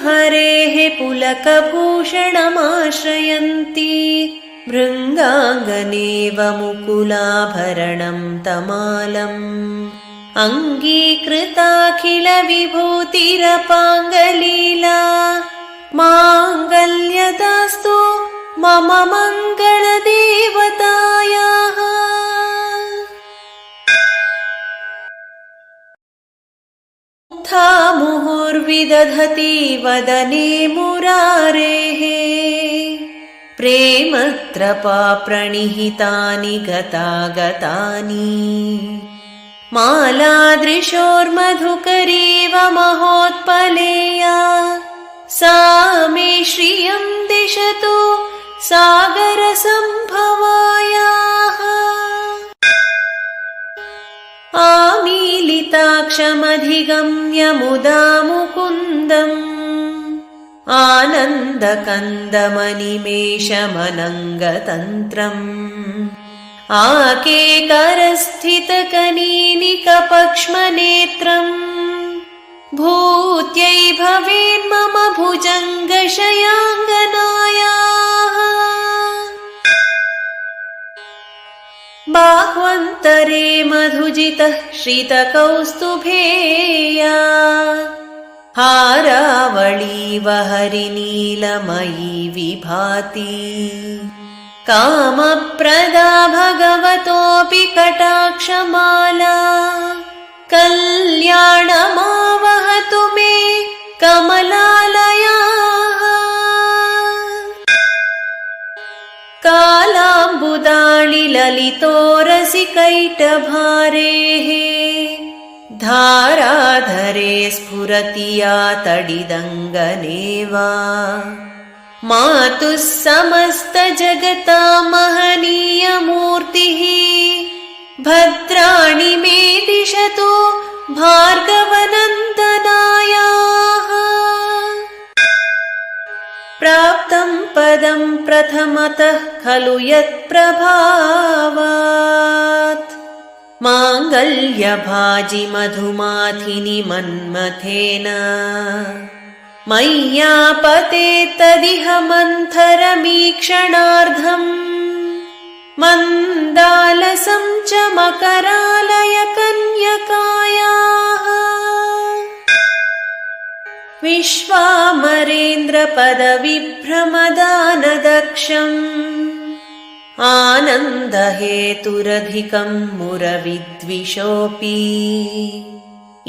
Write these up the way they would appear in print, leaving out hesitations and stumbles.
हरेः पुलकभूषणमाश्रयन्ती भृङ्गाङ्गनेव मुकुलाभरणं तमालम् अङ्गीकृताखिलविभूतिरपाङ्गलीला माङ्गल्यदास्तु मम मङ्गलदेवतायाः। मुहुर्विदधति वदने मुरारेः प्रेमत्रपा प्रणिहितानि गतागतानि मालादृशोर्मधुकरीव महोत्पलेया सा मे श्रियं दिशतु सागरसम्भवायाः। आमीलिताक्षमधिगम्य मुदा मुकुन्दम् आनन्दकन्दमनिमेषमनङ्गतन्त्रम् आकेकरस्थितकनीनिकपक्ष्मनेत्रम् भूत्यै भवेन्मम भुजङ्गशयाङ्गनायाः। बाह्वन्तरे मधुजितः श्रितकौस्तुभेया हारावळीव हरिनीलमयी विभाति कामप्रदा भगवतोऽपि कटाक्षमाला कल्याणमावहतु मे कमलालयाः। कालाम्बुदाणि ललितोरसिकैटभारेः धाराधरे स्फुरति या तडिदङ्गनेवा मातुः समस्तजगता महनीयमूर्तिः भद्राणि मे दिशतु भार्गवनन्दनायाः। प्राप्तं पदं प्रथमतः खलु यत्प्रभावात् माङ्गल्यभाजि मधुमाथिनि मन्मथेन मय्यापते तदिह मन्थरमीक्षणार्धम् मन्दालसं च मकरालय कन्यकायाः। विश्वामरेन्द्रपदविभ्रमदानदक्षम् आनन्दहेतुरधिकं मुरविद्विषोऽपि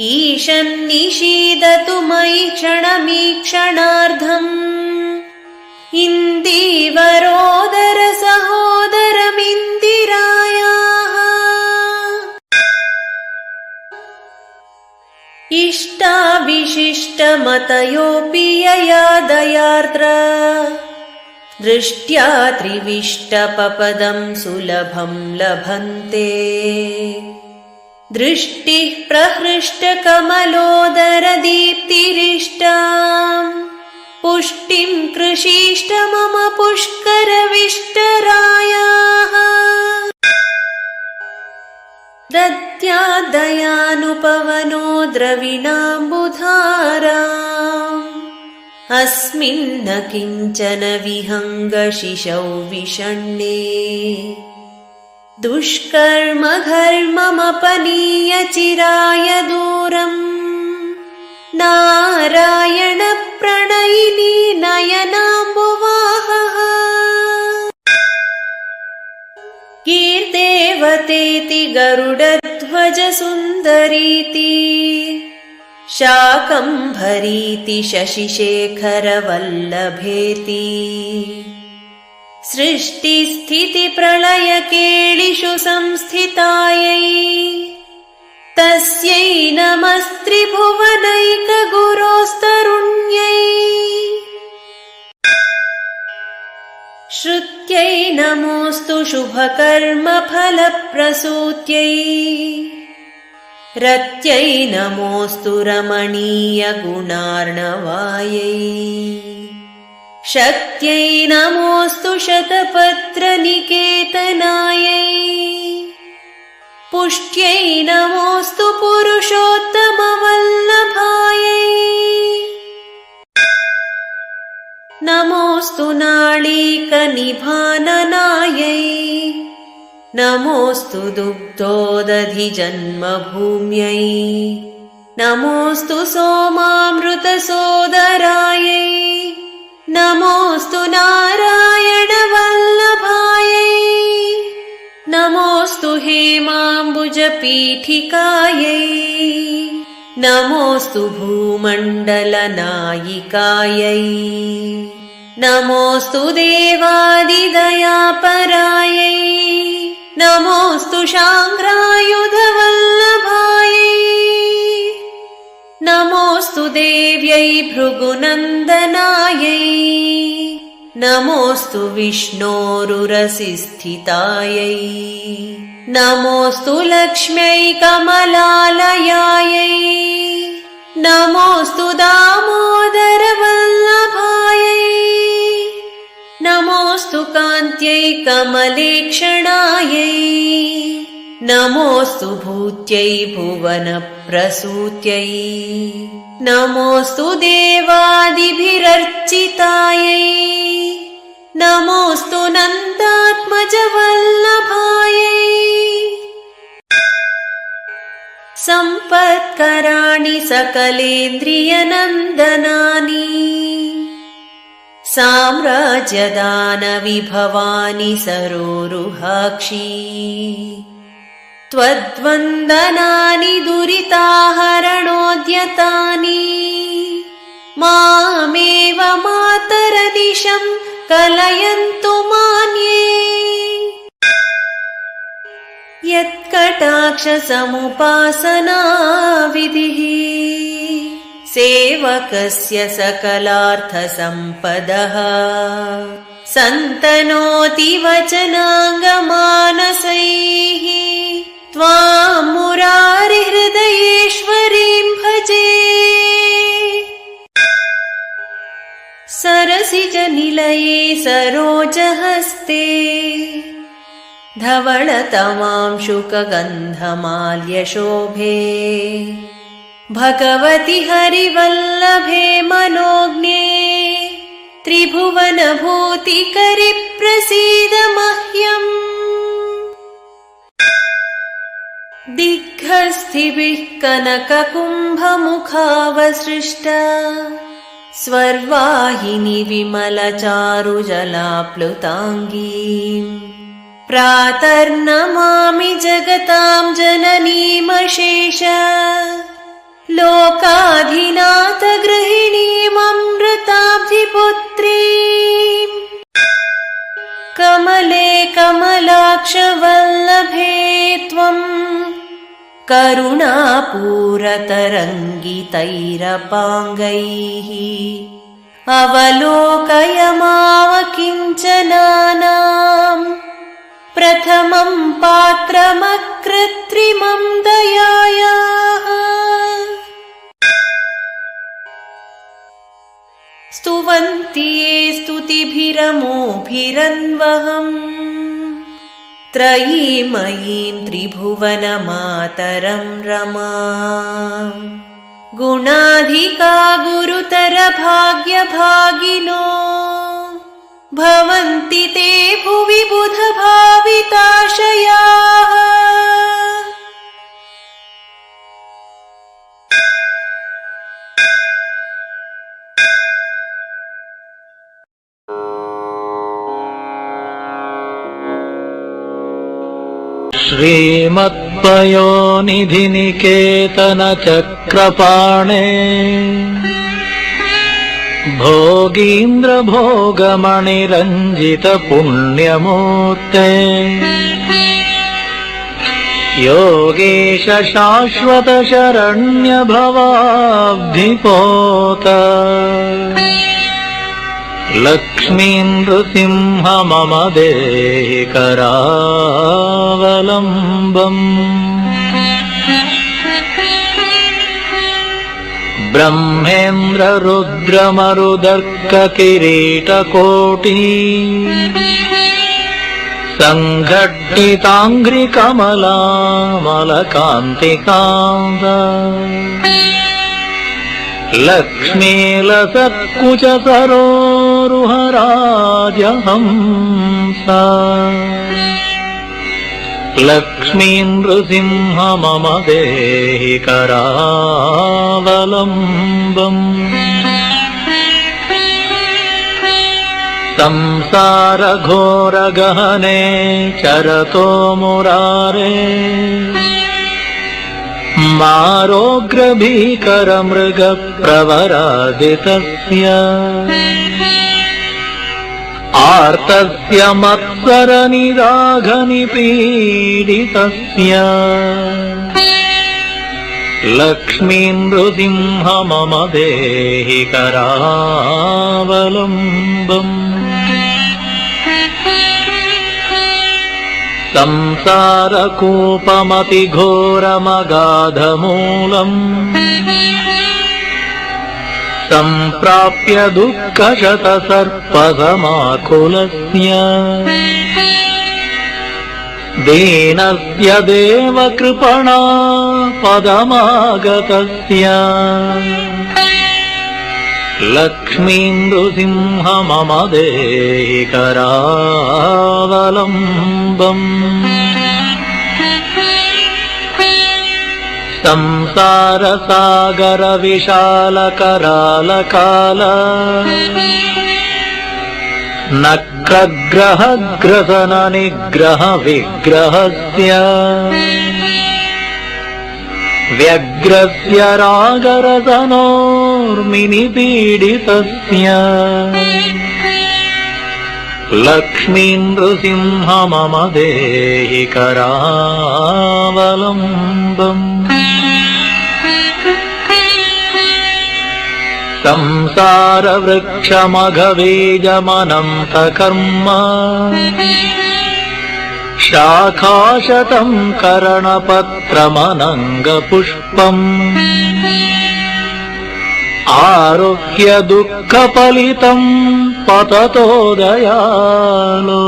ईशन्निषीदतु मयि क्षणमीक्षणार्धम् इन्दीवरोदर सहोदरमिन्दिरायाः। इष्टाविशिष्टमतयोऽपि यया दयार्द्र दृष्ट्या त्रिविष्टपपदं सुलभं लभन्ते दृष्टिः प्रहृष्टकमलोदरदीप्तिरिष्टाम् पुष्टिं कृषीष्ट मम पुष्करविष्टरायाः। दद्यादयानुपवनो द्रविणाम्बुधाराम् अस्मिन्न किञ्चन विहङ्गशिशौ विषण्णे दुष्कर्म घर्ममपनीय चिराय दूरम् नारायण प्रणयिनी नयनाम्बुवाहः। कीर्तेवतेति गरुडध्वज सुन्दरीति शाकम्भरीति शशिशेखरवल्लभेति सृष्टिस्थितिप्रलयकेलिषु संस्थितायै तस्यै नमस्त्रिभुवनैकगुरोस्तरुण्यै। श्रुत्यै नमोऽस्तु शुभकर्मफलप्रसूत्यै रत्यै नमोऽस्तु रमणीयगुणार्णवायै शक्त्यै नमोऽस्तु शतपत्रनिकेतनायै पुष्ट्यै नमोऽस्तु पुरुषोत्तमवल्लभायै। नमोऽस्तु नाळीकनिभाननायै नमोऽस्तु दुग्धोदधिजन्मभूम्यै नमोऽस्तु सोमामृतसोदरायै नमोऽस्तु नारायणवल्लभायै नमोऽस्तु हेमाम्बुजपीठिकायै नमोऽस्तु भूमण्डलनायिकायै नमोऽस्तु देवादिदयापरायै नमोऽस्तु शाङ्ग्रायुधवल्लभायै नमोऽस्तु देव्यै भृगुनन्दनायै नमोऽस्तु विष्णोरुरसिस्थितायै नमोऽस्तु लक्ष्म्यै कमलालयायै नमोऽस्तु दामोदरवल्लभायै नमोऽस्तु कान्त्यै कमलेक्षणायै नमोऽस्तु भूत्यै भुवनप्रसूत्यै नमोऽस्तु देवादिभिरर्चितायै नमोऽस्तु नन्दात्मजवल्लभायै सम्पत्कराणि सकलेन्द्रियनन्दनानि साम्राज्यदानविभवानि सरोरुहाक्षी त्वद्वन्दनानि दुरिताहरणोद्यतानि मामेव मातरदिशं कलयन्तु मान्ये यत्कटाक्षसमुपासना विधिः सेवकस्य सकलार्थसम्पदः सन्तनोति वचनाङ्गमानसैः त्वां मुरारिहृदयेश्वरीं भजे सरसिजनिलये सरोजहस्ते धवळतमांशुकगन्धमाल्यशोभे भगवति हरिवल्लभे मनोज्ञे त्रिभुवनभूतिकरि प्रसीद मह्यम् दिग्गस्थिभिः कनककुम्भमुखावसृष्टा स्वर्वाहिनि विमलचारुजलाप्लुताङ्गीम् प्रातर्नमामि जगतां जननीमशेष लोकाधिनाथ गृहिणीममृताब्धिपुत्रीम् कमले कमलाक्षवल्लभे त्वम् करुणापूरतरङ्गितैरपाङ्गैः अवलोकय मावकिञ्चनानाम् प्रथमं पात्रमकृत्रिमं दयायाः स्तुवन्ति ये स्तुतिभिरमोभिरन्वहम् त्रयीमयीं त्रिभुवनमातरं रमाम् गुणाधिका गुरुतर भाग्यभागिनो भवन्ति ते भुवि बुधभाविताशयाः श्रीमत्पयोनिधिनिकेतनचक्रपाणे भोगीन्द्रभोगमणिरञ्जितपुण्यमूर्ते योगेश शाश्वतशरण्यभवाब्धिपोत लक्ष्मीनृसिंह मम देहि करावलम्बम् ब्रह्मेन्द्र रुद्रमरुदर्ककिरीटकोटि सङ्घट्टिताङ्घ्रिकमलामलकान्तिकान्त लक्ष्मीलसत्कुचसरोरुहराजहंसा लक्ष्मी नृसिंह मम देहि करावलम्बम् संसारघोरगहने चरतो मुरारे मारोग्रभीकरमृगप्रवरादितस्य आर्तस्य मत्सरनिराघनिपीडितस्य लक्ष्मी नृसिंह मम देहि करावलम्बम् संसारकूपमतिघोरमगाधमूलम् सम्प्राप्य दुःखशतसर्पसमाकुलस्य दीनस्य देवकृपणा पदमागतस्य लक्ष्मी नृसिंह मम देहि करावलम्बम् संसारसागरविशालकरालकाल नक्रग्रहग्रसननिग्रहविग्रहस्य व्यग्रस्य रागरसनोर्मिनिपीडितस्य लक्ष्मी नृसिंह मम देहि करावलम्बम् संसारवृक्षमघबीजमनन्तकर्म शाखाशतं करणपत्रमनङ्गपुष्पम् आरुह्य दुःखपलितं पततो दयालो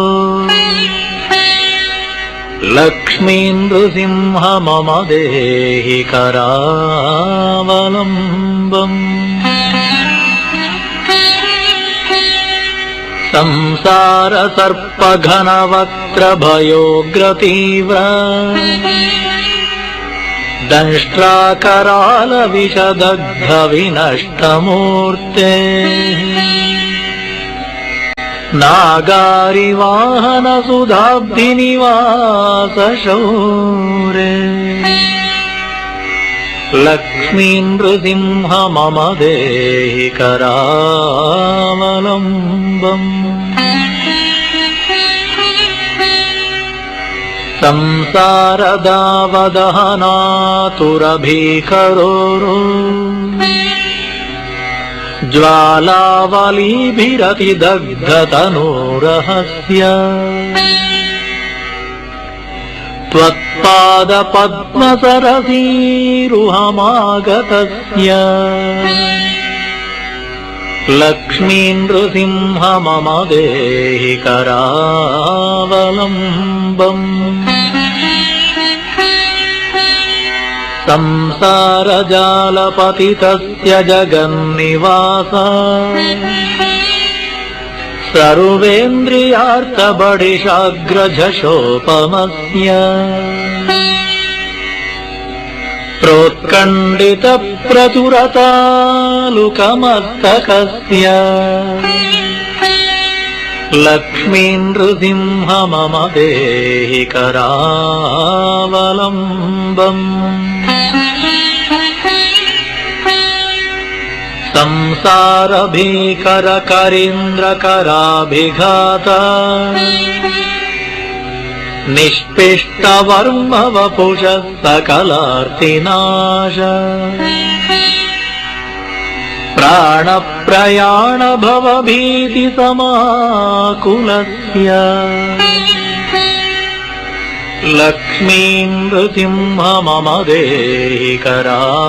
लक्ष्मी नृसिंह मम देहि करावलम्बम् संसारसर्पघनवक्त्रभयोग्रतीव्र दंष्ट्राकरालविषदग्धविनष्टमूर्ते नागारिवाहनसुधाब्धिनिवासशौरे लक्ष्मी नृसिंह मम देहि करावलम्बम् संसारदावदहनातुरभीकरोरो ज्वालावलीभिरतिदग्धतनूरहस्य त्वत्पादपद्मसरसीरुहमागतस्य लक्ष्मी नृसिंह मम देहि करावलम्बम् संसारजालपतितस्य जगन्निवास सर्वेन्द्रियार्थबडिशाग्रझषोपमस्य प्रोत्कण्डितप्रचुरतालुकमस्तकस्य लक्ष्मी नृसिंह मम देहि करावलम्बम् संसारभीकरकरीन्द्रकराभिघात निष्पिष्टवर्मवपुषः सकलार्तिनाश प्राणप्रयाणभवभीतिसमाकुलस्य लक्ष्मी नृसिंह मम देहि करावलम्बम्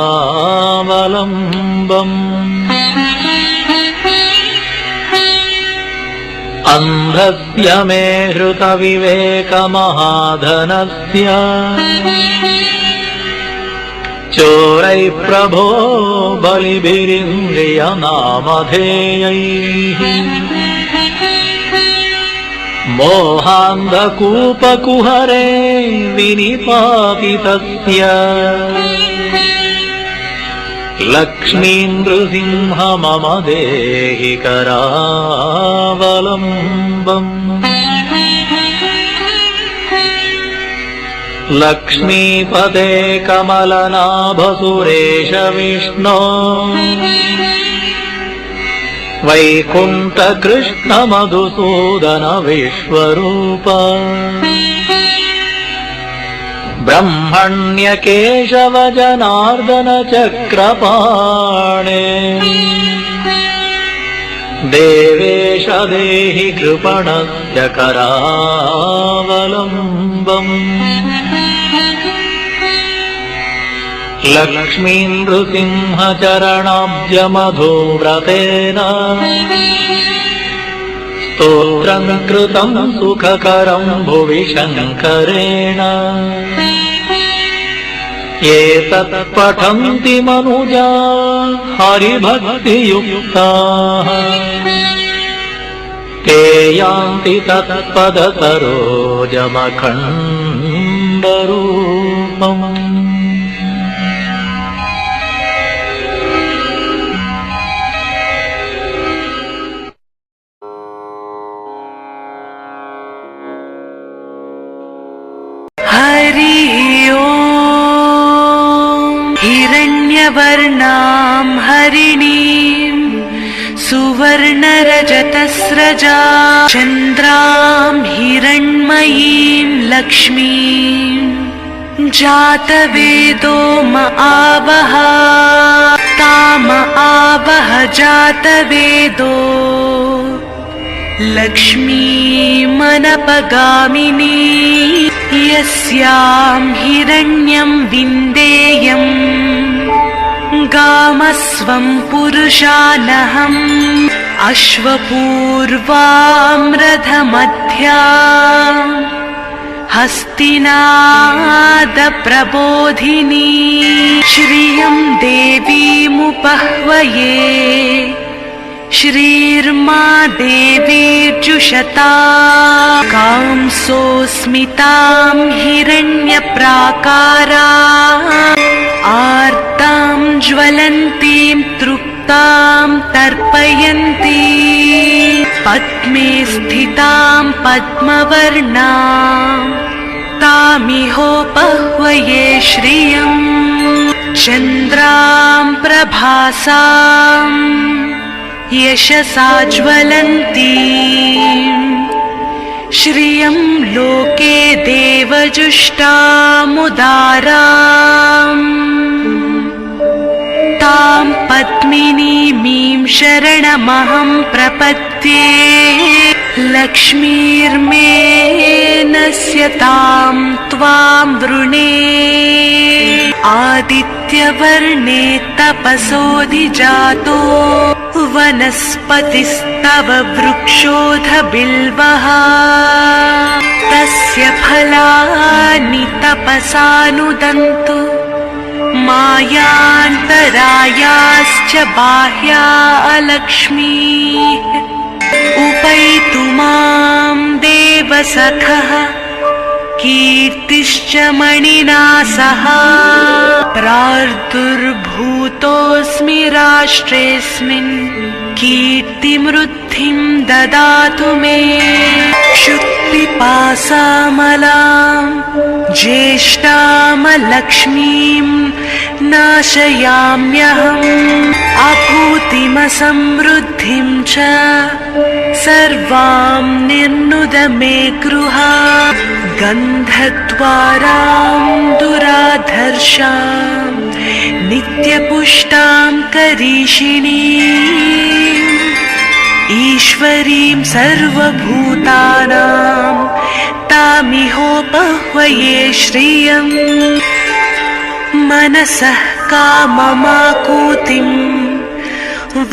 अन्धस्य मे हृतविवेकमहाधनस्य चोरै प्रभो बलिभिरिन्द्रियनामधेयैः मोहान्धकूपकुहरे विनिपातितस्य लक्ष्मीन्द्रसिंह मम देहि करावलम्बम् लक्ष्मीपते कमलनाभसुरेश विष्णो वैकुण्ठकृष्ण मधुसूदन विश्वरूप ब्रह्मण्यकेशव जनार्दन चक्रपाणे देवेश देहि कृपणस्य करावलम्बम् लक्ष्मीनृसिंहचरणाब्जमधुव्रतेन स्तोत्रं कृतं सुखकरं भुवि शङ्करेण एतत् पठन्ति मनुजा हरिभक्तियुक्ताः ते यान्ति तत्पदसरोजमखण्डरूपम् हरि ओम् हिरण्यवर्णां हरिणीं सुवर्णरजतस्रजा चन्द्रां हिरण्मयीं लक्ष्मीं जातवेदो म आवह ताम आवह जातवेदो लक्ष्मीमनपगामिनी यस्यां हिरण्यं विन्देयम् गामस्वं पुरुषानहम् अश्वपूर्वां रथमध्याम् हस्तिनादप्रबोधिनी श्रियं देवीमुपह्वये श्रीर्मा देवीर्जुषता कांसोऽस्मितां हिरण्यप्राकारा आर्तां ज्वलन्तीं तृप्तां तर्पयन्ती पद्मे स्थितां पद्मवर्णां तामिहोपह्वये श्रियं चन्द्रां प्रभासाम् यशसा ज्वलन्ती श्रियं लोके देवजुष्टामुदाराम् तां पद्मिनीमीं शरणमहं प्रपद्ये लक्ष्मीर्मे नश्यतां त्वां वृणे आदित्यवर्णे तपसोऽधिजातो वनस्पतिस्तव वृक्षोऽध बिल्वः तस्य फलानि तपसानुदन्तु मायान्तरायाश्च बाह्या अलक्ष्मीः उपैतु मां देवसखः कीर्तिश्च मणिना सह प्रार्दुर्भूतोऽस्मि राष्ट्रेऽस्मिन् कीर्तिमृद्धिं ददातु मे क्षुत्पिपासामलां ज्येष्ठामलक्ष्मीं नाशयाम्यहम् अभूतिमसमृद्धिं च सर्वां निर्नुद मे गृहा गन्धद्वारां दुराधर्षां नित्यपुष्टां करीषिणीम् ईश्वरीं सर्वभूतानां तामिहोपह्वये श्रियम् मनसः काममाकूतिं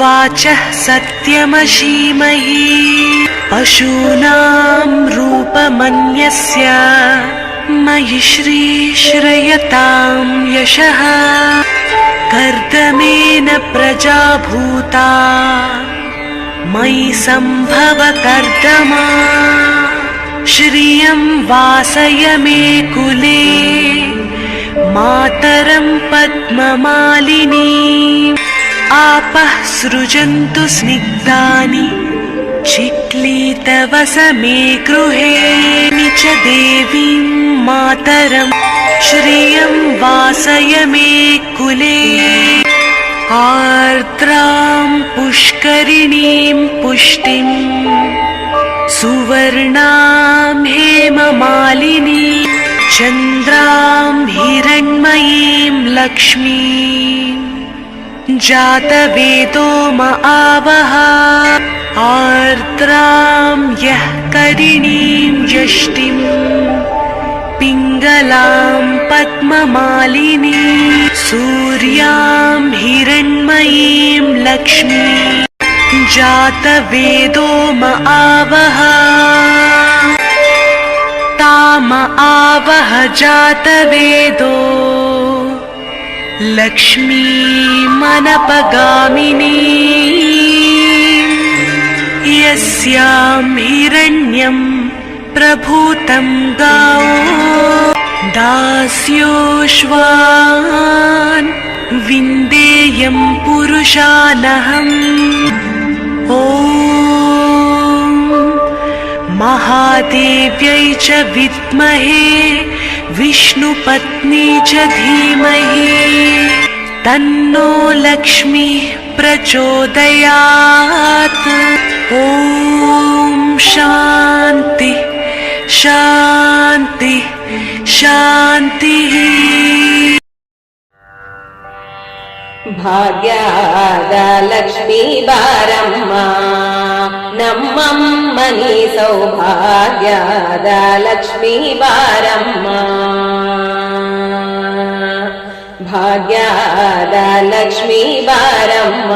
वाचः सत्यमशीमहि पशूनां रूपमन्यस्य मयि श्रीश्रयतां यशः कर्दमेन प्रजाभूता मयि सम्भव कर्दमा श्रियं वासय मे कुले मातरं पद्ममालिनी आपः सृजन्तु स्निग्धानि चिक्लीतवसमे गृहे च देवीं मातरं श्रियं वासय मे कुले आर्द्रां पुष्करिणीं पुष्टिं सुवर्णां हेममालिनी चन्द्रां हिरण्मयीं लक्ष्मीं जातवेदो म आवह आर्द्रां यः करिणीं यष्टिं पिङ्गलां पद्ममालिनी सूर्यां हिरण्मयीं लक्ष्मीं जातवेदो म आवह ताम आवह जातवेदो लक्ष्मीमनपगामिनी यस्यां हिरण्यं प्रभूतं गावो दास्योश्वान् विन्देयं पुरुषानहम् ॐ महादेव्यै च विद्महे विष्णुपत्नी च धीमहि तन्नो लक्ष्मीः प्रचोदयात् ॐ शान्ति शान्ति शान्तिः ಭಾಗ್ಯದ ಲಕ್ಷ್ಮೀ ಬಾರಮ್ಮ ನಮ್ಮಮ್ಮನಿ ಸೌಭಾಗ್ಯದ ಲಕ್ಷ್ಮೀ ಬಾರಮ್ಮ ಭಾಗ್ಯದ ಲಕ್ಷ್ಮೀ ಬಾರಮ್ಮ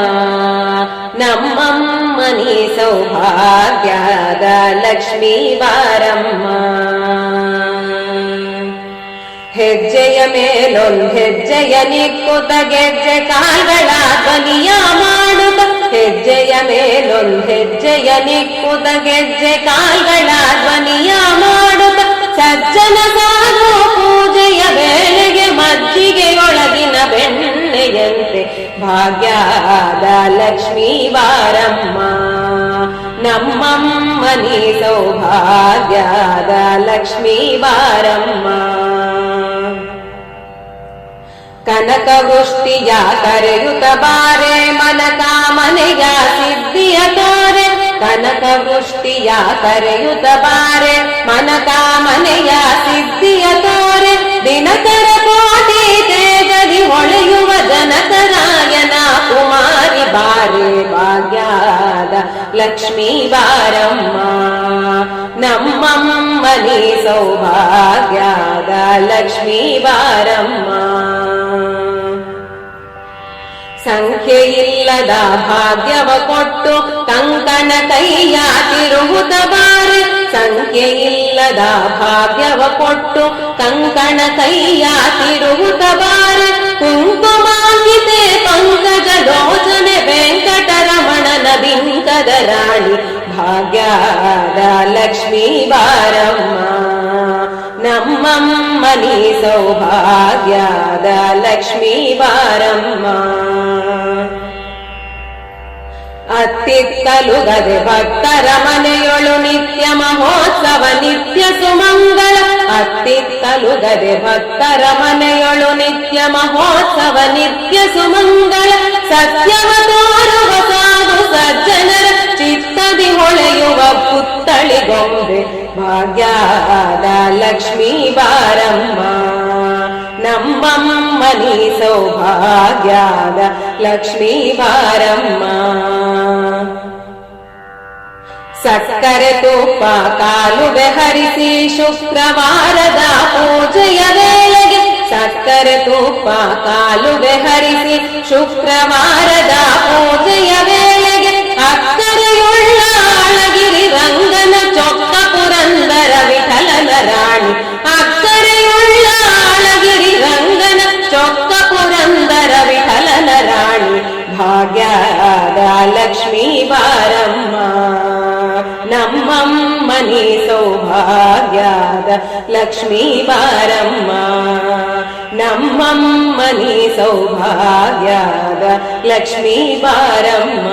ನಮ್ಮಮ್ಮನಿ ಸೌಭಾಗ್ಯದ ಲಕ್ಷ್ಮೀ ಬಾರಮ್ಮ ಹೆಜ್ಜೆಯ ಮೇಲೊಂದು ಹೆಜ್ಜೆಯ ನಿಕ್ಕುತ್ತ ಗೆಜ್ಜೆ ಕಾಲ್ಗಳ ಧ್ವನಿಯ ಮಾಡುತ್ತ ಹೆಜ್ಜೆಯ ಮೇಲೊಂದು ಹೆಜ್ಜೆಯ ನಿಕ್ಕುತ್ತ ಗೆಜ್ಜೆ ಕಾಲ್ಗಳ ಧ್ವನಿಯ ಮಾಡುತ್ತ ಸಜ್ಜನ ಸಾಧು ಪೂಜೆಯ ವೇಳೆಗೆ ಮಜ್ಜಿಗೆಯೊಳಗಿನ ಬೆಣ್ಣೆಯಂತೆ ಭಾಗ್ಯದ ಲಕ್ಷ್ಮೀ ಬಾರಮ್ಮ ನಮ್ಮಮ್ಮನಿ ಸೌಭಾಗ್ಯದ ಲಕ್ಷ್ಮೀ ಬಾರಮ್ಮ ಕನಕ ವೃಷ್ಟಿಯ ಕರೆಯುತ್ತ ಬಾರೆ ಮನಕಾಮನೆಯ ಸಿದ್ಧಿಯ ತೋರೆ ಕನಕ ವೃಷ್ಟಿಯ ಕರೆಯುತ್ತ ಬಾರೆ ಮನಕಾಮನೆಯ ಸಿದ್ಧಿಯ ತೋರೆ ದಿನಕರ ಕೋಟಿ ತೇಜದಿ ಹೊಳೆಯುವ ಜನಕರಾಯನ ಕುಮಾರಿ ಬಾರೆ ಭಾಗ್ಯದ ಲಕ್ಷ್ಮೀ ಬಾರಮ್ಮ ನಮ್ಮಮ್ಮನಿ ಸೌಭಾಗ್ಯದ ಲಕ್ಷ್ಮೀ ಬಾರಮ್ಮ ಸಂಖ್ಯೆಯಿಲ್ಲದ ಭಾಗ್ಯವ ಕೊಟ್ಟು ಕಂಕಣ ಕೈಯ ತಿರುಗುತ್ತ ಬಾರೆ ಸಂಖ್ಯೆಯಿಲ್ಲದ ಭಾಗ್ಯವ ಕೊಟ್ಟು ಕಂಕಣ ಕೈಯ ತಿರುಗುತ್ತ ಬಾರೆ ಕುಂಕುಮಾಂಕಿತೆ ಪಂಕಜ ಲೋಚನೆ ವೆಂಕಟರಮಣನ ಬಿಂಕದ ರಾಣಿ ಭಾಗ್ಯದ ಲಕ್ಷ್ಮೀ ಬಾರಮ್ಮ ನಮ್ಮಮ್ಮನಿ ಸೌಭಾಗ್ಯದ ಲಕ್ಷ್ಮೀ ಬಾರಮ್ಮ ಅತ್ತಿತ್ತಲು ಗದೆ ಭಕ್ತರ ಮನೆಯೊಳು ನಿತ್ಯ ಮಹೋತ್ಸವ ನಿತ್ಯ ಸುಮಂಗಳ ಅತ್ತಿತ್ತಲು ಗದೆ ಭಕ್ತರ ಮನೆಯೊಳು ನಿತ್ಯ ಮಹೋತ್ಸವ ನಿತ್ಯ ಸುಮಂಗಳ ಸತ್ಯವ ತೋರುವ ಸಾಧು ಸಜ್ಜನರ ಚಿತ್ತದಿ ಹೊಳೆಯುವ ಪುತ್ತಳಿ ಗೊಂಬೆ ಭಾಗ್ಯದ ಲಕ್ಷ್ಮೀ ಬಾರಮ್ಮ ನಮ್ಮಮ್ಮನಿ ಸೌಭಾಗ್ಯದ ಲಕ್ಷ್ಮೀ ಬಾರಮ್ಮ ಸಕ್ಕರೆ ತುಪ್ಪ ಕಾಲುವೆ ಹರಿಸಿ ಶುಕ್ರವಾರದ ಪೂಜೆಯ ವೇಳೆಗೆ ಸಕ್ಕರೆ ತುಪ್ಪ ಕಾಲುವೆ ಹರಿಸಿ ಶುಕ್ರವಾರದ ಪೂಜೆಯ ವೇಳೆಗೆ ಅಕ್ಕರೆಯುಳ್ಳ ಅಳಗಿರಿ ರಂಗನ ಚೊಕ್ಕ ಪುರಂದರ ವಿಠಲನ ರಾಣಿ ಅಕ್ಕರೆ ನಮ್ಮಮ್ಮನಿ ಸೌಭಾಗ್ಯದ ಲಕ್ಷ್ಮೀ ಬಾರಮ್ಮ ನಮ್ಮಮ್ಮನಿ ಸೌಭಾಗ್ಯದ ಲಕ್ಷ್ಮೀ ಬಾರಮ್ಮ